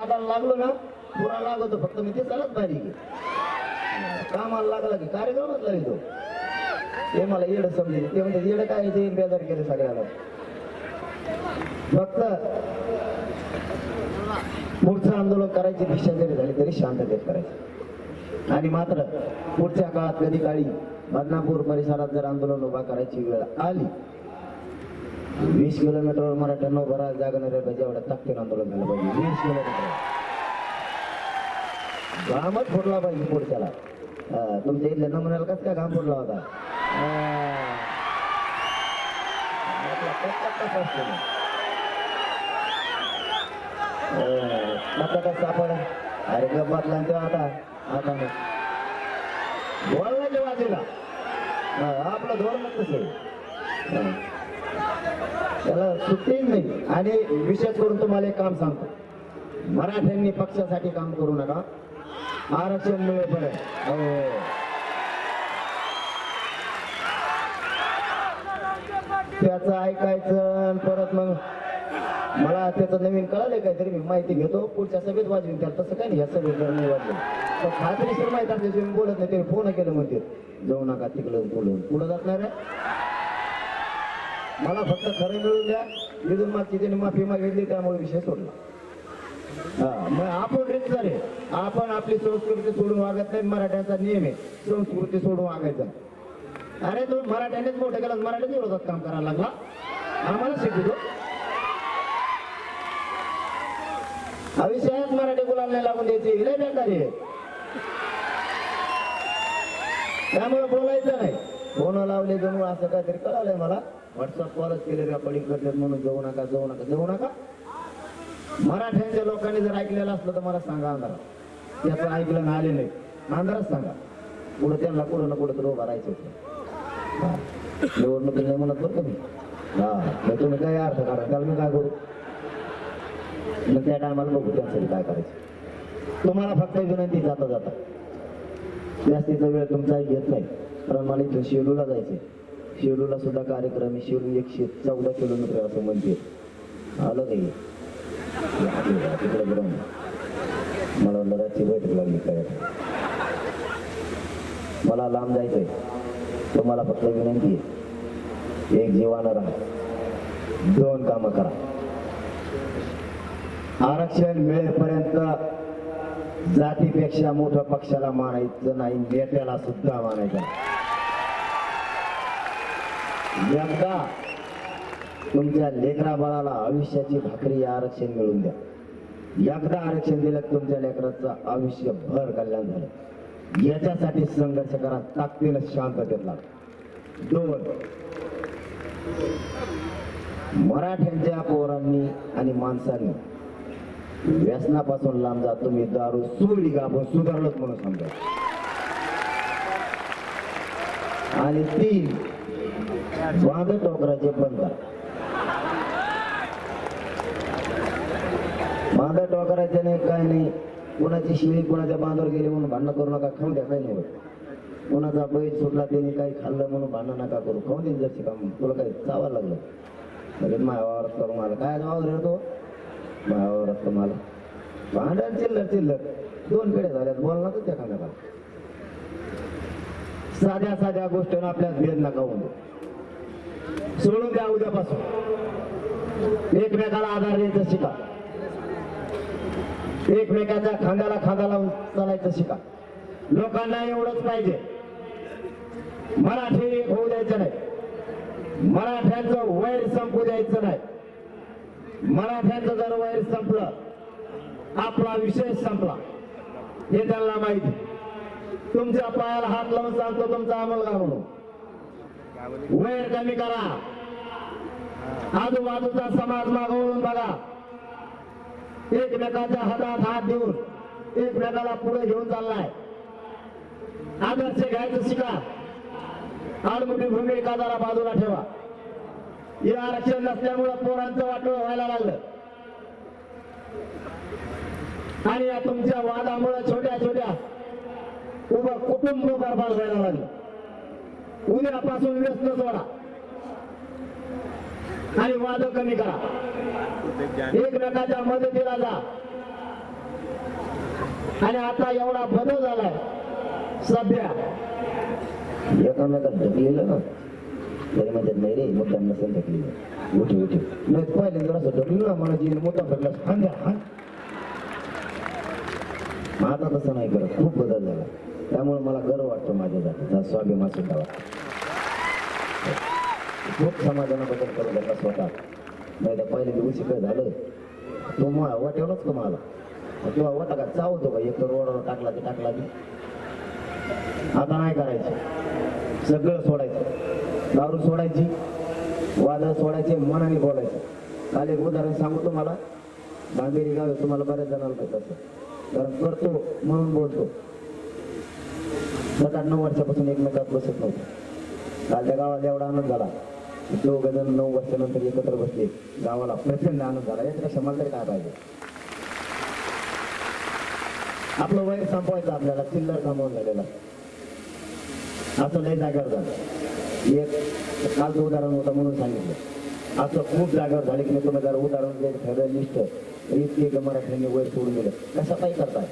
नादाला लागलो ना पुरा लागतो फक्त मी ते चालत बारीक कामाला लागला की कार्यक्रमात लागतो ते मला येडं समजेल ते म्हणते येडं काय ते बेजार केले सगळ्याला फक्त पुढचं आंदोलन करायची दिशा जरी झाली तरी शांततेत करायचं आणि मात्र पुढच्या काळात कधी काळी बदनापूर परिसरात जर आंदोलन उभा करायची वेळ आली 20 किलोमीटरवर मराठ्यांना उभं राहायला जागा नाही पाहिजे एवढ्या ताकदीनं आंदोलन झालं पाहिजे 20 किलोमीटर घामच फोडला पाहिजे पुढच्याला तुमच्या इथल्या नमुन्याला कसं काय घाम फोडला होता सापड अरे गप्पातला तेव्हा आता बोलण्याच्या बाजूला आपलं धोरण कसं त्याला सुट्टी नाही आणि विशेष करून तुम्हाला एक काम सांगतो मराठ्यांनी पक्षासाठी काम करू नका आरक्षण मिळेपर्यंत त्याचं ऐकायचं परत मग मला त्याचं नवीन कळालंय काहीतरी मी माहिती घेतो पुढच्या सभेत वाजवीन त्याला तसं काय नाही या सभेत नाही वाजलं तर खात्रीशीर माहिती असते तुम्ही बोलत नाही ते फोन केलं म्हणते जाऊ नका तिकडं बोलून पुढं जात नाही रे मला फक्त खरं मिळून द्या इथून मागची त्यांनी माफी मागितली त्यामुळे विषय सोडला हा मग आपण रिक्त झाले आपण आपली संस्कृती सोडून वागत नाही मराठ्यांचा नियम आहे संस्कृती सोडून वागायचा अरे तो मराठ्यानेच मोठं केलं मराठ्याच विरोधात काम करायला लागला आम्हाला शिकवतो विषयात मराठी गुलाल नाही लागून द्यायची लय बेकारी आहे त्यामुळे बोलायचं नाही फोन लावले जणू असं काहीतरी कळालंय मला व्हॉट्सअप कॉलच केले रेकॉर्डिंग करतात म्हणून जाऊ नका जाऊ नका जाऊ नका मराठ्यांच्या लोकांनी जर ऐकलेलं असलं तर मला सांगा अंधारा त्याचं ऐकलं ना आले नाही अंधारच सांगा पुढे त्यांना कुठं ना कुठं तर उभं राहायचं होतं निवडणूक नाही म्हणत बरं तुम्ही हा मग तुम्ही काय अर्थ करा त्याला मी काय करू मग त्या टायमाला बघू त्यासाठी काय करायचं तुम्हाला फक्त विनंती जाता जाता जास्तीचा वेळ तुमचाही घेत नाही कारण मला इथून शेलूला जायचंय शेलूला सुद्धा कार्यक्रम शेलू 114 किलोमीटर असं म्हणते आलं काही तिकडे बरं मला लढाची बैठक लागली काय मला लांब जायचंय तुम्हाला फक्त विनंती आहे एक जीवानं राहा 2 कामं करा आरक्षण मिळेपर्यंत जातीपेक्षा मोठ्या पक्षाला मानायचं नाही नेत्याला सुद्धा मानायचं एकदा तुमच्या लेकरा बाळाला आयुष्याची भाकरी आरक्षण मिळून द्या एकदा आरक्षण दिलं तुमच्या लेकराचं आयुष्यभर कल्याण झालं याच्यासाठी संघर्ष करा ताकदीनं शांततेत लागा 2 मराठ्यांच्या पोरांनी आणि माणसांनी व्यसनापासून लांब जा तुम्ही दारू सोडली का आपण सुधारलंच म्हणून समजा आणि 3 वाद टोकराचे बंद बांधा टोकरायचे नाही काय नाही कोणाची शिळी कोणाच्या बांधावर गेली म्हणून भांडणं करू नका खाऊन द्या काही नाही कोणाचा बैल सुटला त्याने काही खाल्लं म्हणून भांडण नका करू खाऊन देईल जर काम तुला काही चावायला लागलं लगेच मायावर करून मला काय वावर येतो मायावर असतं मला भांडण चिल्लर 2 पिढ्या झाल्यात बोलणार तर त्या खांद्याला साध्या गोष्टीनं आपल्यात भेद नका होऊन सोडून द्या उद्यापासून एकमेकाला आधार द्यायचं शिका एकमेकाच्या खांद्याला खांदा लावून चालायचं शिका लोकांना एवढंच पाहिजे मराठी होऊ द्यायचं नाही मराठ्यांचं वैर संपू द्यायचं नाही मराठ्यांचं जर वैर संपलं आपला विषय संपला हे त्यांना माहिती तुमच्या पायाला हात लावून सांगतो तुमचा अमलगा म्हणून वैर कमी करा आजूबाजूचा समाज मागवून बघा एकमेकाच्या हातात हात देऊन एकमेकाला पुढे घेऊन चाललाय आदर्श घ्यायचं शिका आडमुठी भूमिका जरा बाजूला ठेवा हे आरक्षण नसल्यामुळे पोरांचं वाटोळं व्हायला लागलं आणि या तुमच्या वादामुळे छोट्या उभं कुटुंब बरबाद व्हायला लागलं उद्यापासून व्यस्त सोडा आणि वाद कमी करा एकमेकाच्या मदतीला जा आणि आता एवढा बदल झालाय सध्या एकामेकात ढकलेलं ना तरी म्हणतात नाही रे मोठा नसेल ढकलेलं उठे उठे नाही पहिल्यांदा असं ढकलेलं ना मला जीवन मोठा ढकला हा आता तसं नाही करत खूप बदल झाला त्यामुळे मला गर्व वाटतो माझ्या जातीचा स्वाभिमान सुद्धा वाटतो खूप समाजानं बदल करू लागला स्वतः नाही तर पहिले दिवशी काय झालं तो वाटेवरच का मला किंवा वाटा का चावतो का एक तर रोडावर टाकला की आता नाही करायचं सगळं सोडायचं दारू सोडायची वादळ सोडायचे मनाने बोलायचं काल एक उदाहरण सांगू तुम्हाला बांधेरी गाव तुम्हाला बऱ्याच जणांना तसं कारण करतो म्हणून बोलतो 7-8-9 वर्षापासून एकमेकात बसत नव्हतं काल त्या गावाला एवढा आनंद झाला दोघ जण 9 वर्षानंतर एकत्र बसले गावाला प्रचंड आनंद झाला याच्या मला तरी काय पाहिजे आपलं वैर संपवायचं आपल्याला चिल्लर थांबवून झालेला असं लय जागेवर झालं एक कालचं उदाहरण होतं म्हणून सांगितलं असं खूप जागेवर झाले की मी तुम्हाला जर उदाहरण जे ठरलं निष्ठ इतके मराठ्यांनी वैर सोडून दिलं कशा काही करताय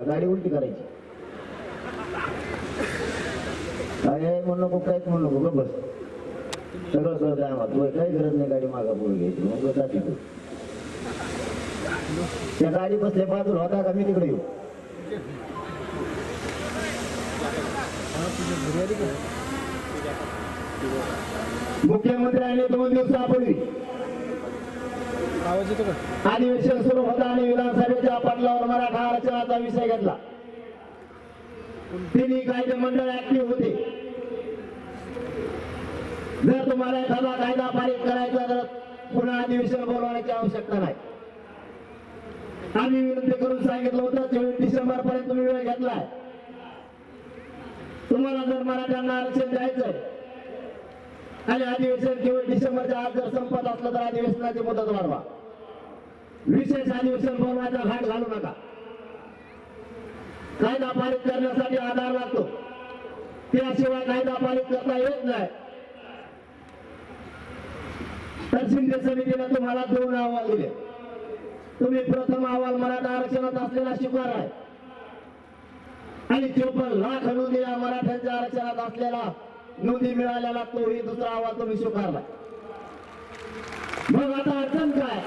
गाडी उलटी करायची काय म्हणू नको काहीच म्हणू नको बस सगळं कळत आहे मला काही गरज नाही गाडी मागा पुढे घ्यायची मग जाती तू त्या गाडी बसल्या बाजूला होता का मी तिकडे येऊ मुख्यमंत्र्यांनी 2 दिवसापूर्वी अधिवेशन सुरू होता आणि विधानसभेच्या पटलावर मराठा आरक्षणाचा विषय घेतला तिन्ही कायदे मंडळ ऍक्टिव्ह होते जर तुम्हाला एखादा कायदा पारित करायचा तर पुन्हा अधिवेशन बोलवण्याची आवश्यकता नाही आम्ही विनंती करून सांगितलं होतं 24 डिसेंबर पर्यंत तुम्ही वेळ घेतलाय तुम्हाला जर मराठ्यांना आरक्षण द्यायचंय आणि अधिवेशन केवळ डिसेंबरच्या आत जर संपत असलं तर अधिवेशनाची मुदत वाढवा विशेष अधिवेशन बोलवायचा घाट घालू नका कायदा पारित करण्यासाठी आधार लागतो त्याशिवाय कायदा पारित करता येत नाही तर शिंदे समितीने तुम्हाला 2 अहवाल दिले तुम्ही प्रथम अहवाल मराठा आरक्षणात असलेला स्वीकार आहे आणि 54 लाख नोंदी या मराठ्यांच्या आरक्षणात असलेला नोंदी मिळालेला तोही दुसरा अहवाल तुम्ही स्वीकारला मग आता अडचण काय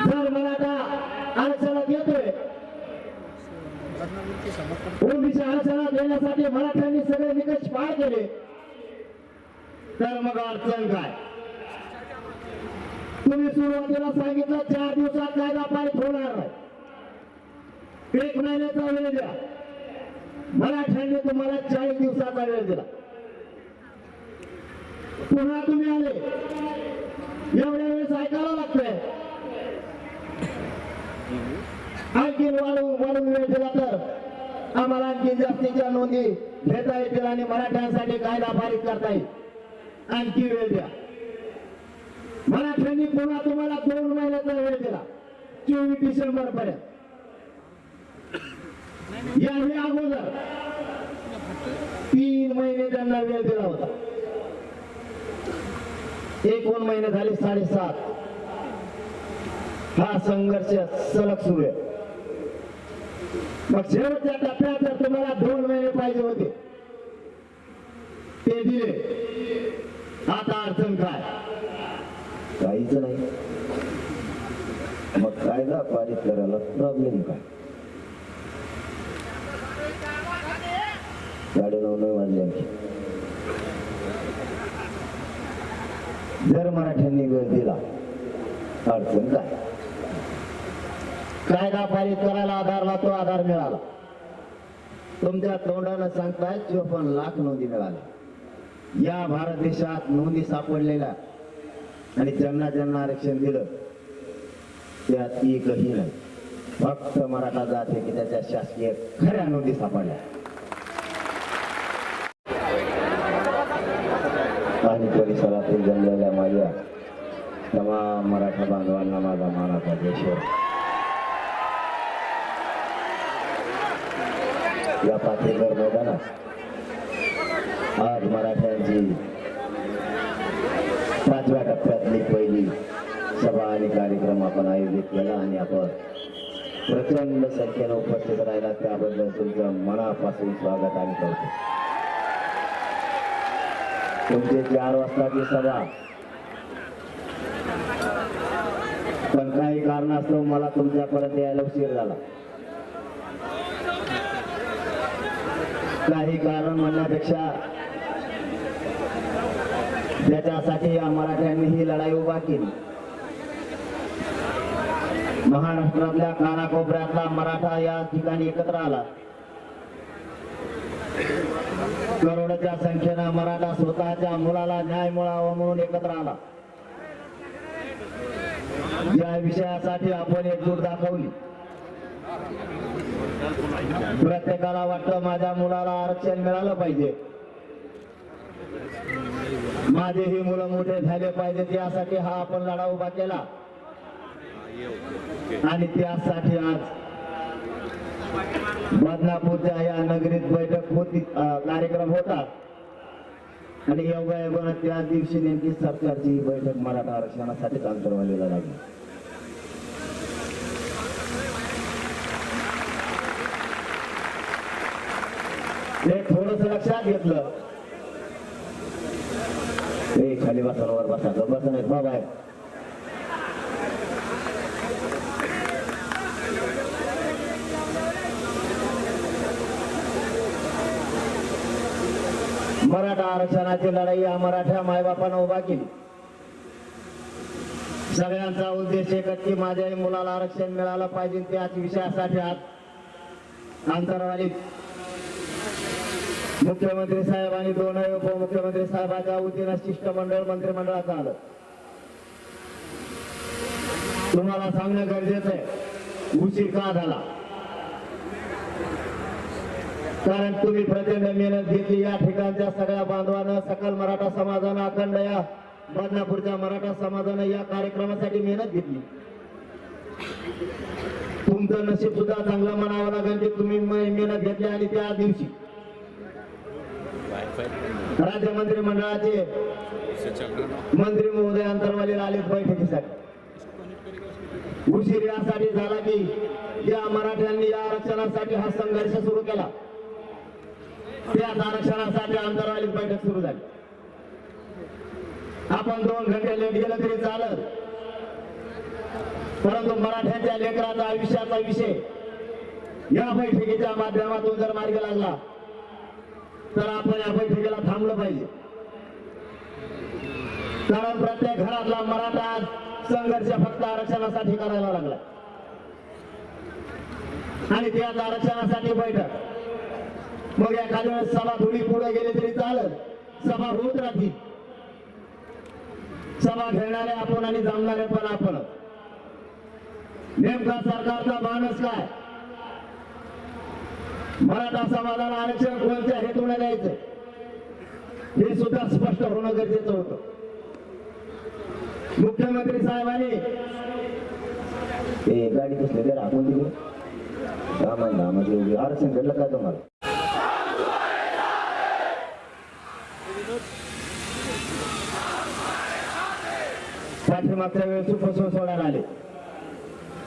जर मराठा आरक्षणात येतोय ओबीसी आरक्षणात येण्यासाठी मराठ्यांनी सगळे निकष पार केले तर मग अडचण काय तुम्ही सुरुवातीला सांगितलं 4 दिवसात कायदा पारित होणार नाही 1 महिन्याचा वेळ द्या मराठ्यांनी तुम्हाला 40 दिवसाचा वेळ दिला पुन्हा तुम्ही आले एवढ्या वेळेस ऐकायला लागतंय आणखी वाढून वेळ दिला तर आम्हाला आणखी जास्तीच्या नोंदी घेता येतील आणि मराठ्यांसाठी कायदा पारित करता येईल आणखी वेळ द्या मराठ्यांनी पुन्हा तुम्हाला 2 महिन्याचा वेळ दिला 24 डिसेंबर पर्यंत याही अगोदर 3 महिने त्यांना वेळ दिला होता 1 महिने झाले 7.5 हा संघर्ष सलग सुरू आहे मग शेवटच्या टप्प्यात जर तुम्हाला 2 महिने पाहिजे होते ते दिले आता अडचण काय काहीच नाही मग कायदा पारित करायला प्रॉब्लेम काय 9:30 वाजले आमची जर मराठ्यांनी वेळ दिला अडचण काय कायदा पारित करायला आधारला तो आधार मिळाला तुमच्या तोंडानं सांगताय 54 लाख नोंदी मिळाल्या या भारत देशात नोंदी सापडलेल्या आणि ज्यांना ज्यांना आरक्षण दिलं त्यात एकही नाही फक्त मराठा जात आहे की त्याच्या शासकीय खऱ्या नोंदी सापडल्या आणि परिसरातील जमलेल्या माझ्या तमाम मराठा बांधवांना माझा मानाचा जय या पाथेघर मैदानात आज मराठ्यांची 5व्या टप्प्यातली पहिली सभा आणि कार्यक्रम आपण आयोजित केला आणि आपण प्रचंड संख्येने उपस्थित राहिला त्याबद्दल तुमचं मनापासून स्वागत आणि कौतुक. तुमची 4 वाजताची सभा, पण काही कारणास्तव मला तुमच्यापर्यंत यायला उशीर झाला. काही कारण म्हणण्यापेक्षा ज्याच्यासाठी या मराठ्यांनी ही लढाई उभा केली, महाराष्ट्रातल्या कानाकोपऱ्यातला मराठा या ठिकाणी एकत्र आला. करोडोच्या संख्येनं मराठा स्वतःच्या मुलाला न्याय मिळावा म्हणून एकत्र आला. या विषयासाठी आपण एकजूट दाखवली. प्रत्येकाला वाटतं माझ्या मुलाला आरक्षण मिळालं पाहिजे, माझेही मुलं मोठे झाले पाहिजेत, यासाठी हा आपण लढा उभा केला. आणि त्यासाठी आज बदनापूरच्या या नगरीत बैठक होती, कार्यक्रम होता. आणि योगायोगाने त्याच दिवशी नेमकी सरकारची बैठक मराठा आरक्षणासाठी अंतरवालीला लागली. ते थोडस लक्षात घेतलं. ते खाली बसावर बसा, बसा नाही बाबा आहे. मराठा आरक्षणाची लढाई या मराठा मायबापानं उभा केली. सगळ्यांचा उद्देश एकच की माझ्याही मुलाला आरक्षण मिळालं पाहिजे. त्याच विषयासाठी आज अंतरवालीत मुख्यमंत्री साहेब आणि 2 उपमुख्यमंत्री साहेबांच्या वतीनं शिष्टमंडळ मंत्रिमंडळाचं आलं. तुम्हाला सांगणं गरजेचं आहे उशीर का झाला, कारण तुम्ही प्रचंड मेहनत घेतली. या ठिकाणच्या सगळ्या बांधवानं, सकल मराठा समाजानं, अखंड या बदनापूरच्या मराठा समाजानं या कार्यक्रमासाठी मेहनत घेतली. तुमचं नशीब सुद्धा चांगलं म्हणावं लागेल की तुम्ही मेहनत घेतली. आणि त्या दिवशी राज्य मंत्रिमंडळाचे मंत्री महोदय अंतरवालीला आले बैठकीसाठी. उशीर यासाठी झाला की या मराठ्यांनी या आरक्षणासाठी हा संघर्ष सुरू केला. त्याच आरक्षणासाठी अंतरवालीत बैठक सुरू झाली. आपण 2 घंटे लेट गेलं तरी चालत, परंतु मराठ्यांच्या लेकराचा आयुष्याचा विषय या बैठकीच्या माध्यमातून जर मार्गी लागला तर आपण या बैठकीला थांबलं पाहिजे. कारण प्रत्येक घरातला मराठा संघर्ष फक्त आरक्षणासाठी करायला लागला. आणि त्याच आरक्षणासाठी बैठक. मग एखाद्या वेळेस सभा थोडी पुढे गेली तरी चालत, सभा होत राहतील. सभा घेणारे आपण आणि जमणारे पण आपण. नेमका सरकारचा मानस काय, मराठा समाजाला आरक्षण कोणत्या हेतूने द्यायचं हे सुद्धा स्पष्ट होणं गरजेचं होतं. मुख्यमंत्री साहेबांनी गाडी कसली ते राखून दिली. आरक्षण घडलं काय तुम्हाला? पाठीमागच्या वेळेस उपसून सोडायला आले,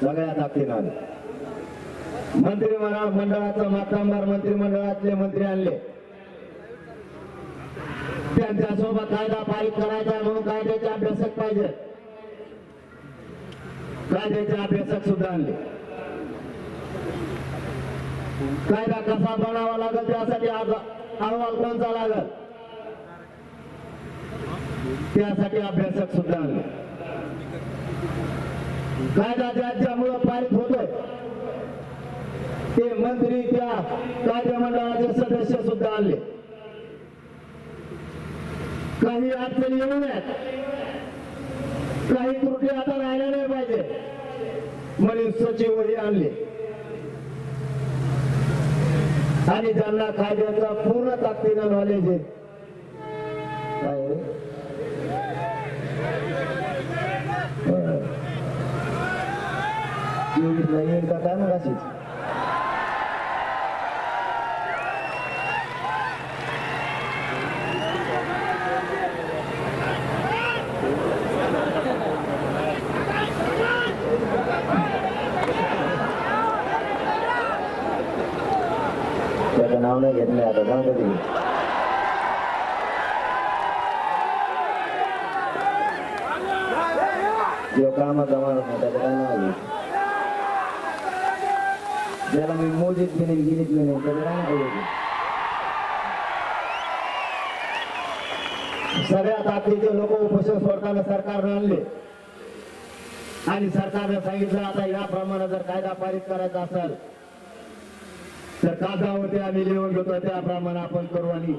सगळ्या ताकदीनं आले. मंत्रिमंडळाचं मातंबर मंत्रिमंडळातले मंत्री आणले. त्यांच्यासोबत कायदा पारित करायचा म्हणून कायद्याचे अभ्यासक पाहिजे. कायद्याचे अभ्यासक सुद्धा आणले. कायदा कसा बनावा लागेल त्यासाठी अहवाल कोणता लागेल त्यासाठी अभ्यासक सुद्धा आणले. कायदा ज्याच्यामुळे पारित होतोय ते मंत्री त्या कायदा मंडळाचे सदस्य सुद्धा आणले. काही अडचणी येऊ नयेत, काही त्रुटी आता राहिल्या नाही पाहिजे म्हणून सचिवही आणले. आणि ज्यांना कायद्याचा पूर्ण ताकदीनं नॉलेज आहे येईल का काय मग अशीच नाव नाही घेत नाही आता सांगतो तुम्ही. जो कामाचा माणूस नाही त्याचं काय नाव घेत, ज्याला मी मोजीत बी नाही गिनीत बी नाही त्याचं काय नाव घेत. सगळ्यात ताकदीचे लोक उपोषण सोडताना सरकारने आणले आणि सरकारने सांगितलं आता याप्रमाणे जर कायदा पारित करायचा असेल तर कागदावरती आम्ही लिहून घेतो त्याप्रमाणे आपण करू. आणि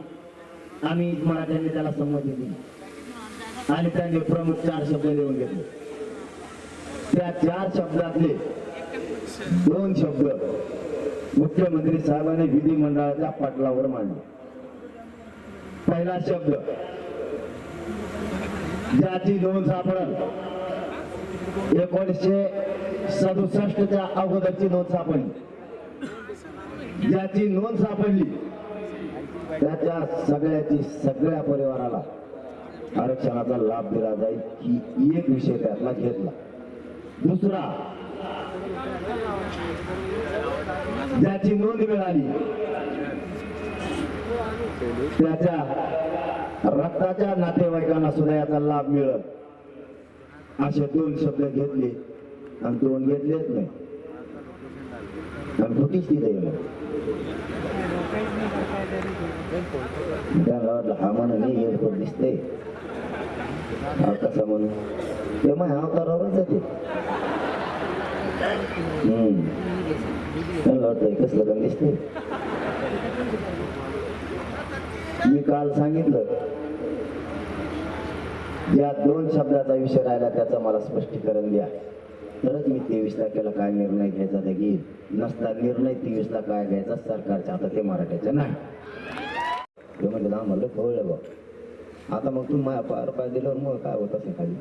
आम्ही मराठ्यांनी त्याला संमती दिली आणि त्यांनी प्रमुख 4 शब्द लिहून घेतले. त्या 4 शब्दातले 2 शब्द मुख्यमंत्री साहेबांनी विधिमंडळाच्या पटलावर मांडले. पहिला शब्द, ज्याची नोंद सापडल 1967च्या अगोदरची नोंद सापडली, ज्याची नोंद सापडली त्याच्या सगळ्या परिवाराला आरक्षणाचा लाभ दिला जाईल ही एक विषय त्यातला घेतला. दुसरा, ज्याची नोंद मिळाली त्याच्या रक्ताच्या नातेवाईकांना सुद्धा याचा लाभ मिळेल, असे 2 शब्द घेतले आणि 2 घेतलेच नाही आणि कुठेच तिथे हा म्हणून नाही एअरपोर्ट दिसते कसं म्हणून ते मग अवतारावरच जाते. कसलं पण दिसते. मी काल सांगितलं या 2 शब्दाचा विषय राहिला त्याचं मला स्पष्टीकरण द्या, तरच मी 23 तारखेला काय निर्णय घ्यायचा ते घेईल. नसता निर्णय 23ला काय घ्यायचा सरकारच्या आता ते मराठ्याचं नाही. ते म्हणजे आम्हाला कळलं बा. आता मग तुम्ही माया पाय दिल्यावर मग काय होत असेल खाली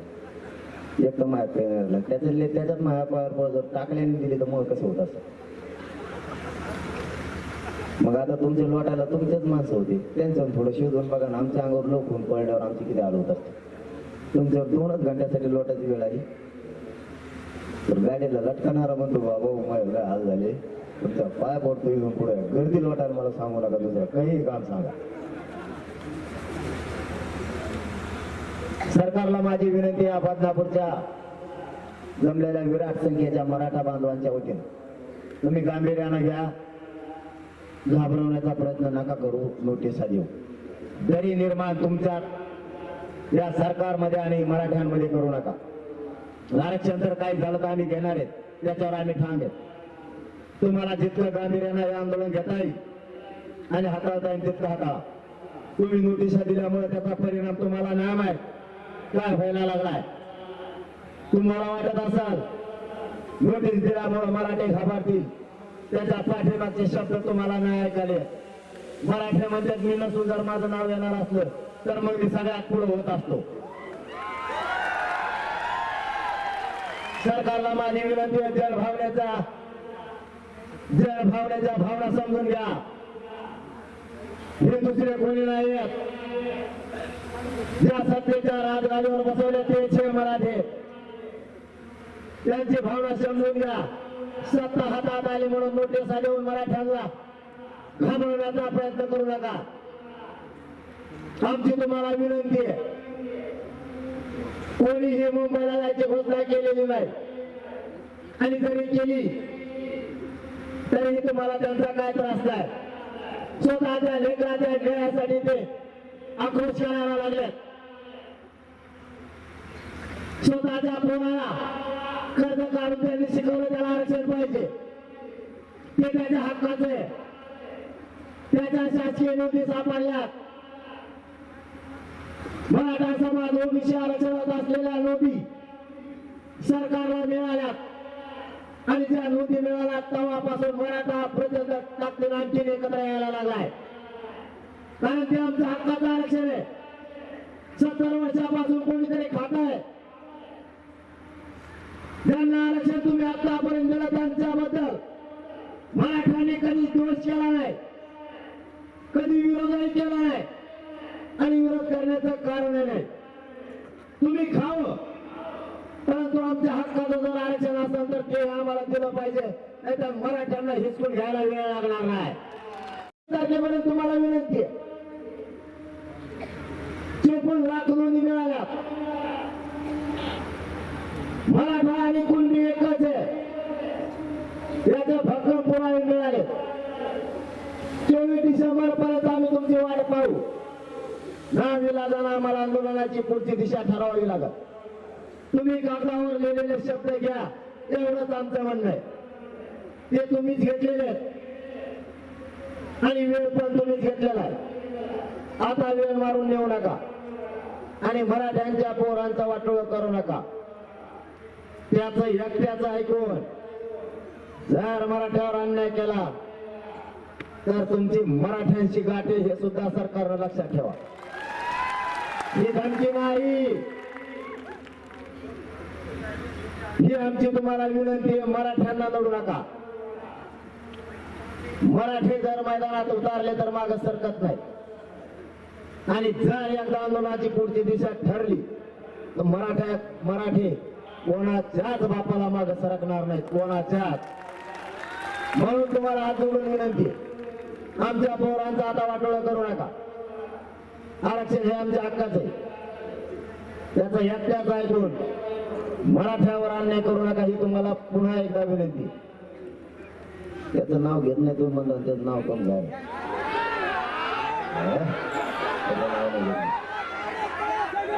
एक तर माया पेरला त्याच्यात माया पायावर जर टाकल्याने दिली तर मग कसं होत असं. मग आता तुमच्या लोटायला तुमच्याच माणसं होते त्यांचं थोडं शोधून बघा ना. आमच्या अंगावर लोक होऊन पडल्यावर आमची किती हाल होतात. तुमच्यावर 2च घंट्यासाठी लोटायची वेळ आली तर गाडीला लटकणारा म्हणतो बाबा माझे हाल झाले तुमचा पाय पडतो येऊन पुढे गर्दी लोटायला मला सांगू नका, दुसरं काही काम सांगा. सरकारला माझी विनंती आहे, बदनापूरच्या जमलेल्या विराट संख्येच्या मराठा बांधवांच्या वतीने तुम्ही गांभीर्यानं घ्या. घाबरवण्याचा प्रयत्न नका करू, नोटिसा देऊ. दरी निर्माण तुमच्या या सरकारमध्ये आणि मराठ्यांमध्ये करू नका. आरक्षण तर काही झालं तर आम्ही घेणार आहेत, त्याच्यावर आम्ही ठाम आहेत. तुम्हाला जितकं गांभीर्यानं हे आंदोलन घेता येईल आणि हाताळता येईल तितकं हाताळा. तुम्ही नोटिसा दिल्यामुळे त्याचा परिणाम तुम्हाला नाही माहित काय व्हायला लागलाय. तुम्हाला वाटत असाल नोटीस दिल्यामुळे मराठी घाबरतील, त्याच्या पाठीमागचे शब्द तुम्हाला नाही ऐकाले. मराठ्यामध्ये मी नसून जर माझं नाव येणार असलं तर मग मी सगळ्यात पुढे होत असतो. सरकारला माझी विनंती आहे, जलभावण्याच्या भावना समजून घ्या. हे दुसरे कोणी नाही आहेत. ज्या सत्तेच्या राजगाडीवर बसवले ते मराठे, त्यांची भावना समजून घ्या. सत्ता हातात आली म्हणून नोटिसा देऊन मराठ्यांना घाबरवण्याचा प्रयत्न करू नका. आमची तुम्हाला विनंती आहे, कोणीही मुंबईला जायची घोषणा केलेली नाही आणि जरी केली तरीही तुम्हाला त्यांचा काय त्रास नाही. स्वतःच्या लेकराच्या न्यायासाठी ते आक्रोश करायला लागले. स्वतःच्या पोराला कर्ज काढून त्यांनी शिकवलं त्याला आरक्षण पाहिजे, ते त्याच्या हक्काचं आहे. त्याच्या शासकीय नोंदी सापडल्यात. मराठा समाज ओबीसी आरक्षणात असलेल्या नोंदी सरकारला मिळाल्यात आणि ज्या नोंदी मिळाल्यात तेव्हापासून मराठा प्रचंड ताकदीने आणखीन एकत्र यायला लागलाय. कारण ते आमच्या हक्काचं आरक्षण आहे. 70 वर्षापासून कोणीतरी खात आहे. ज्यांना आरक्षण तुम्ही आतापर्यंत दिलं त्यांच्याबद्दल मराठ्यांनी कधी दोष केला नाही, कधी विरोधही केला नाही आणि विरोध करण्याचं कारण नाही. तुम्ही खावं, परंतु आमच्या हक्काचं जर आरक्षण असेल तर ते आम्हाला दिलं पाहिजे, नाहीतर मराठ्यांना हिसकून घ्यायला वेळ लागणार नाही. तारखेपर्यंत तुम्हाला विनंती आहे 54 लाख नोंदी मिळाल्या मराठा आणि कुणबी एकच आहे याचे भक्कम पुरावे मिळाले 24 डिसेंबर पर्यंत आम्ही तुमची वाट पाहू ना विलाजानं आम्हाला आंदोलनाची पुढची दिशा ठरवावी लागत तुम्ही कागदावर लिहिलेले शब्द घ्या एवढंच आमचं म्हणणं आहे ते तुम्हीच घेतलेले आहेत आणि वेळ पण तुम्हीच घेतलेला आहे आता वेळ मारून नेऊ नका आणि मराठ्यांच्या पोरांचा वाटोळ करू नका त्याचं एकट्याचं ऐकून जर मराठ्यावर अन्याय केला तर तुमची मराठ्यांची गाठी हे सुद्धा सरकारनं लक्षात ठेवा ही धमकी नाही ही आमची तुम्हाला विनंती आहे मराठ्यांना लढू नका मराठी जर मैदानात उतारले तर मागे सरकत नाही आणि जर एकदा आंदोलनाची पुढची दिशा ठरली तर मराठी कोणाच्याच बापाला मागे सरकणार नाही कोणाच्याच म्हणून तुम्हाला हात जोडून विनंती आमच्या पोरांचा आता वाटोळा करू नका आरक्षण हे आमच्या हक्काचं आहे त्याचा एकट्याच ऐकून मराठ्यावर अन्याय करू नका ही तुम्हाला पुन्हा एकदा विनंती त्याचं नाव घेत नाही तुम्ही म्हणता त्याचं नाव कम झालं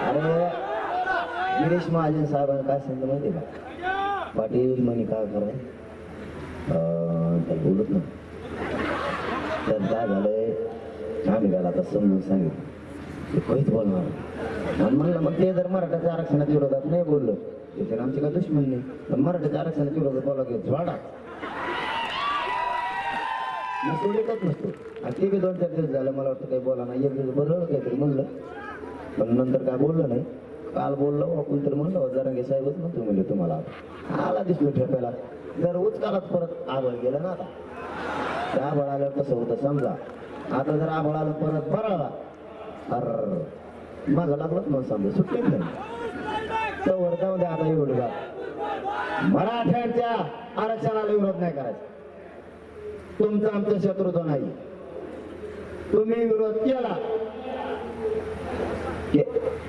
अरे गिरीश महाजन साहेबांना काय सांगितलं माहिती का पाटील म्हणे काय कराय त्याला बोलत ना तर काय झालंय आम्ही त्याला आता समजून सांगितलं काहीच बोलणार आणि म्हणलं मग ते जर मराठाच्या आरक्षणाच्या विरोधात नाही बोललं त्याच्याने आमची काय दुश्मन नाही तर मराठाच्या आरक्षणाच्या विरोधात बोला की झोडा मी सोडतच नसतो आणि ते बी 2-4 दिवस झालं मला वाटतं काही बोला नाही एक दिवस बदललं काहीतरी म्हणलं पण नंतर काय बोललं नाही काल बोललो कोणतरी म्हणलं जरांगे साहेबच म्हणतो म्हणले तुम्हाला आला दिसलो ठेपायला जर उचकालात परत आबळ गेलं ना आता त्या आबळ आल्यावर कसं होतं समजा आता जर आबळ आलं परत बराला अर माझं लागलंच मग समजा सुटले नाही तर वर जाऊ द्या आता एवढं का मराठ्यांच्या आरक्षणाला विरोध नाही करायचा तुमचं आमचं शत्रुत्व नाही तुम्ही विरोध केला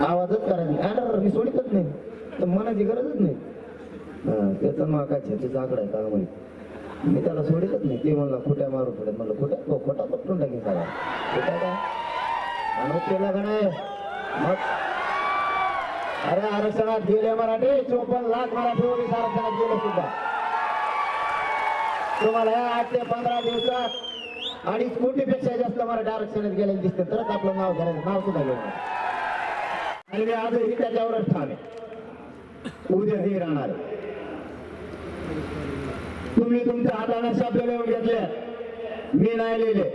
आवाजच करायची आडर मी सोडितच नाही तर मनाची गरजच नाही त्याचं मग काय छेतीचा आकडा आहे का माहिती मी त्याला सोडितच नाही ते म्हणलं खोट्या मारू पडे म्हणलं खोट्या तो खोटा पटून टाकेन सगळा खोट्या काय आणि केला का नाही मग अरे आरक्षणात गेले मराठी 54 लाख मराठी ओबीसी आरक्षणात गेले सुद्धा तुम्हाला या 8 ते 15 दिवसात 2.5 कोटीपेक्षा जास्त मराठी आरक्षणात गेलेले दिसते तरच आपलं नाव घ्यायचं नाव सुद्धा घेऊन आणि मी आजही त्याच्यावरच ठाम आहे उद्याही राहणार तुम्ही तुमच्या हाताने शब्द लिहून घेतले मी नाही लिहिले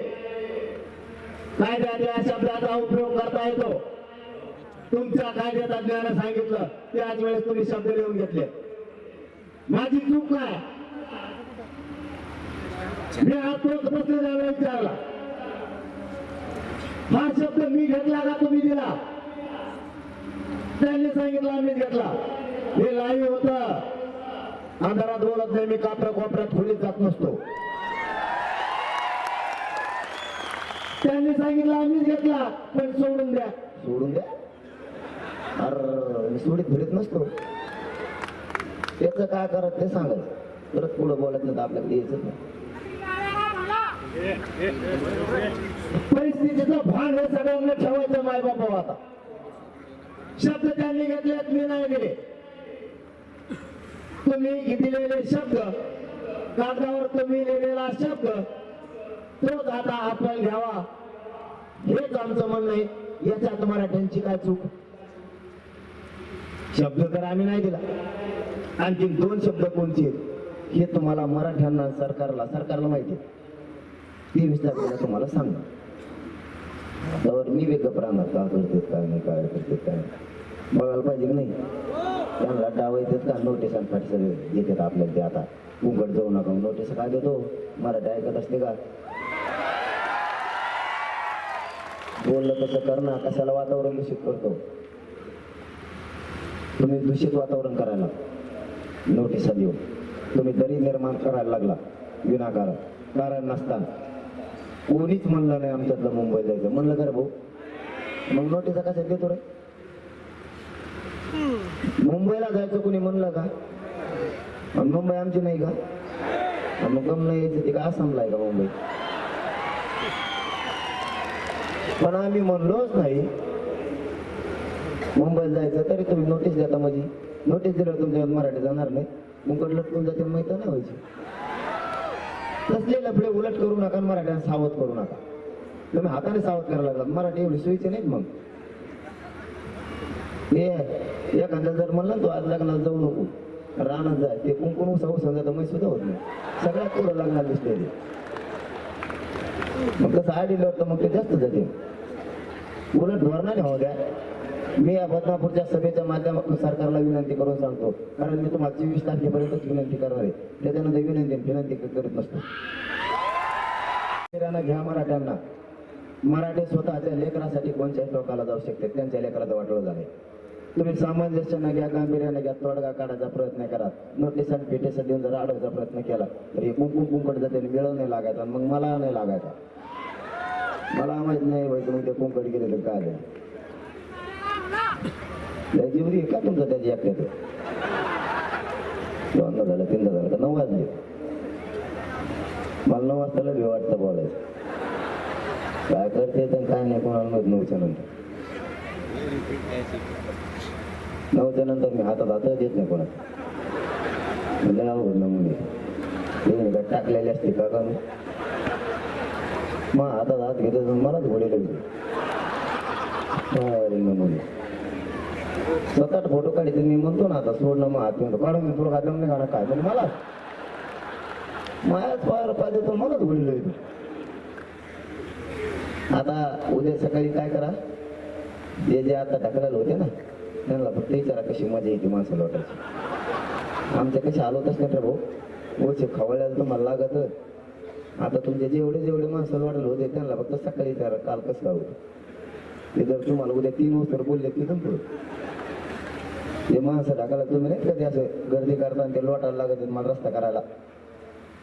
कायद्याच्या शब्दाचा उपयोग करता येतो तुमच्या कायद्याचा ज्ञान सांगितलं त्याच वेळेस तुम्ही शब्द लिहून घेतले माझी चूक काय मी हा तोच प्रश्न त्याला विचारला हा शब्द मी घेतला का तुम्ही दिला त्यांनी सांगितलं आम्हीच घेतला हे लाईव्ह होत अंधारात बोलत नाही मी कोपऱ्यात खोलीत जात नसतो त्यांनी सांगितलं आम्हीच घेतला पण सोडून द्या अरे मी सोडीत फिरत नसतो त्याचं काय करत ते सांगायचं परत पुढं बोलत नाही तर आपल्याला यायचं नाही परिस्थितीचं भान हे सगळ्यांना ठेवायचं मायबापा आता शब्द त्यांनी घेतलेत मी नाही दिले तुम्ही दिलेले शब्द कागदावर तुम्ही लिहिलेला शब्द तोच आता आपण घ्यावा हेच आमचं म्हणणं आहे याच्यात मराठ्यांची काय चूक शब्द तर आम्ही नाही दिला आणखी 2 शब्द कोणते हे तुम्हाला मराठ्यांना सरकारला माहिती ते विस्तार तुम्हाला सांगा त्यावर मी वेगळं राहणार का करते काय नाही काय करते काय बघायला पाहिजे की नाही त्यांना डाव येतात का नोटीस आणि फाटी सगळे येतात आपल्याला ते आता उघड जाऊ नका नोटीस काय देतो मराठी ऐकत असते का बोललं कसं करणं कशाला वातावरण दूषित करतो तुम्ही दूषित वातावरण करायला नोटिसा देऊन तुम्ही दरी निर्माण करायला लागला विनाकारण कारण नसताना कोणीच म्हणलं नाही आमच्यातलं मुंबई जायचं. म्हणलं का रे भाऊ? मग नोटीसा कशा देतो रे? मुंबईला जायचं कोणी म्हणलं का? आणि मुंबई आमची नाही का? आणि मग कम नाही यायचं ते का आसामला आहे का मुंबई? पण आम्ही म्हणलोच नाही मुंबईला जायचं, तरी तुम्ही नोटीस देता. माझी नोटीस दिल्यावर तुमच्या मराठी जाणार नाही, मुंकड लटकून जाते माहिती नाही व्हायची. तसले लफडे उलट करू नका, मराठ्यांना सावध करू नका. तुम्ही हाताने सावध करायला लागला. मराठी एवढी सोयीचे नाहीत. मग हे एखाद्या जर म्हणलं तू आज लग्नाला जाऊ नको, रानात जाय, ते कुंकुण उसाऊ समजा मी सुद्धा होत नाही. सगळ्यात पुढं लग्नाला दिसते. मग तसं आडीलं तर मग ते जास्त जाते. उलट धोरणाने होऊ द्या. मी या बदनापूरच्या सभेच्या माध्यमातून सरकारला विनंती करून सांगतो, कारण मी तुम्हाला 24 तारखेपर्यंतच विनंती करणार आहे. त्याच्यानंतर विनंती करत नसतो. घ्या मराठ्यांना. मराठी स्वतःच्या लेकरासाठी कोणत्याही टोकाला जाऊ शकते. त्यांच्या लेकराचं वाटलं झालंय. तुम्ही सामंजस्यानं घ्या, गांभीर्याने घ्या, तोडगा काढायचा प्रयत्न करा. नोटीस आणि पेटीस देऊन जर अडवायचा प्रयत्न केला तर हे कुंकड जाते, मिळव नाही लागायचा. मग मला नाही लागायचा. मला माहित नाही व्हायचं मग ते कुंकड गेले तर काय जीवरी का तुमचं त्याची एकट्यात? 2 झालं, 3 झालं का 9 वाजले. मला 9 वाजताला भे वाटतं बोलायचं. काय करते तर काय नाही कोणाला माहित. 9च्या नंतर 9च्या नंतर मी हातात देत नाही कोणाला. म्हणजे अवघड म्हणजे टाकलेली असते का का मग हातात हात घेतो मलाच घोडे लागले. स्वतः फोटो काढायचे मी म्हणतो ना, आता सोडणं मग हात म्हणतो काढून मी थोडं हातून नाही काढा काय म्हणजे मला मायाच पाहायला पाहिजे तर मलाच घोडी लागली. आता उद्या सकाळी काय करा, जे आता ढकलायला होते ना त्यांना फक्त विचारा कशी मजा येते माणसाला वाटायची. आमच्या कशी आलो तस नाही भाऊ. ओचे खवळ्याला तुम्हाला लागत. आता तुमचे जेवढे माणसाला वाटलं होते त्यांना फक्त सकाळी विचारा काल कसं काय होतं. ते जर तुम्हाला उद्या 3 वाजता बोलले तिथून पुढे ते माणसं ढकायला तुम्ही नाही कधी असं गर्दी करताना ते लोटायला लागत मला रस्ता करायला.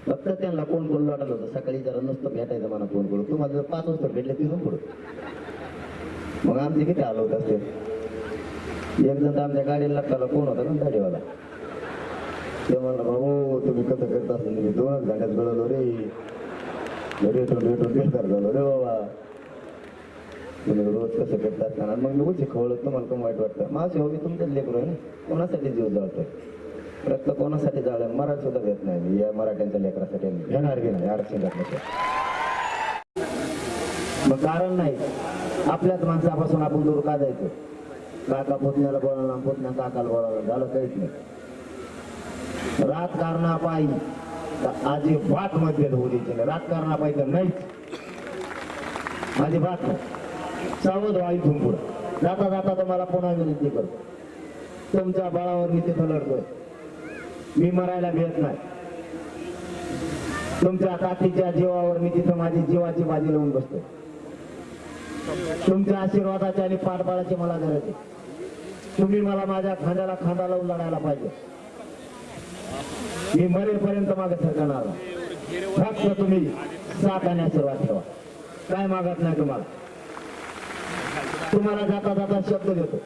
फक्त त्यांना कोण लोटायला होतं सकाळी जरा नुसतं भेटायचं मला फोन करून. तुम्हाला जर 5 वाजता भेटले तिथून पुढे मग आमचे किती आलो होत असते. एक जण आमच्या गाडीला लागताना कोण होता ना गाडीवाला. ते म्हणलं भाऊ तुम्ही कसं करत असं मी 2 घंट्यात गळवलो रे. भेटून बेकार झालो रे बाबा. तुम्ही रोज कसं करत असताना मग मी उची खवळत तुम्हाला कम वाईट वाटतं. माझी हवी तुमचंच लेकरू आहे ना. कोणासाठी जीव जाळतोय? रक्त कोणासाठी जाळलं? मराठी सुद्धा घेत नाही मी. या मराठ्यांच्या लेकरासाठी घेणार बी नाही आरक्षण घातल्याशिवाय. मग कारण नाही. आपल्याच माणसापासून आपण दूर का जायचं? काका पुतण्याला बोलायला, पुतण्या काकाला बोलायला झालं काहीच नाही. राजकारणापायी अजिबात मतभेद होऊ द्यायचे नाही. राजकारणापायी तर नाहीच, अजिबात नाही. सावध व्हा इथून पुढे. जाता जाता तुम्हाला पुन्हा विनंती करतो, तुमच्या बळावर मी तिथं लढतोय. मी मरायला भेट नाही. तुमच्या ताकदीच्या जीवावर मी तिथं माझी जीवाची बाजी लावून बसतोय. तुमच्या आशीर्वादाची आणि पाठबळाची मला गरज आहे. तुम्ही मला माझ्या खांद्याला खांदा लावून लढायला पाहिजे. मी मरेपर्यंत मागे सरकणार. फक्त तुम्ही साथ आणि आशीर्वाद ठेवा. काय मागत नाही तुम्हाला. तुम्हाला जाता जाता शब्द देतो,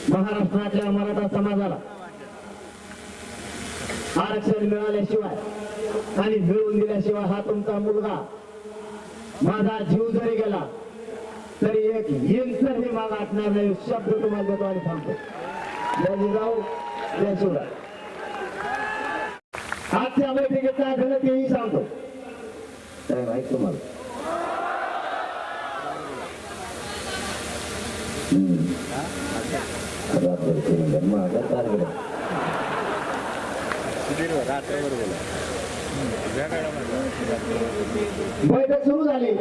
महाराष्ट्रातल्या मराठा समाजाला आरक्षण मिळाल्याशिवाय आणि मिळवून दिल्याशिवाय हा तुमचा मुलगा माझा जीव जरी गेला तरी एक इंचही मागणार नाही. शब्द तुम्हाला देतो आणि थांबतो. जय जाऊ जय शिवराय. आजच्या बैठकीत काय झालं तेही सांगतो. काय माहित तुम्हाला? बैठक सुरू झाली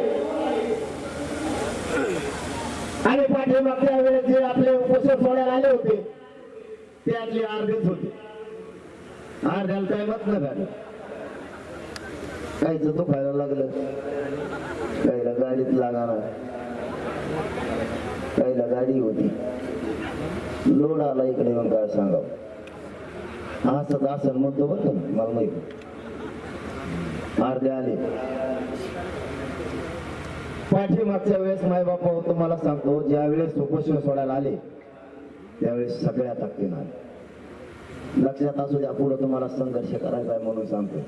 आणि पाठीमागच्या वेळेस जे आपले उपोषण सोडायला आले होते त्यातली अर्धीच होती. अर्ध्याला काय मत न झालं. काहीच दुखायला लागलं, काहीला गाडीत लागणार, काहीला गाडी होती. लोड आला इकडे मग काय सांगावं. असं म्हणतो बरं का मला माहिती. अर्धे आले. पाठीमागच्या वेळेस मायबापा तुम्हाला सांगतो, ज्या वेळेस उपोषण सोडायला आले त्यावेळेस सगळ्या ताकदीनं आले. लक्षात असू द्या, पुढे तुम्हाला संघर्ष करायचा आहे म्हणून सांगतो.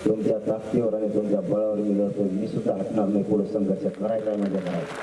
तुमच्या ताकदीवर आणि तुमच्या बळावर मी लढतो. मी सुद्धा हटणार नाही. पुढे संघर्ष करायचा आहे म्हणजे करायचा.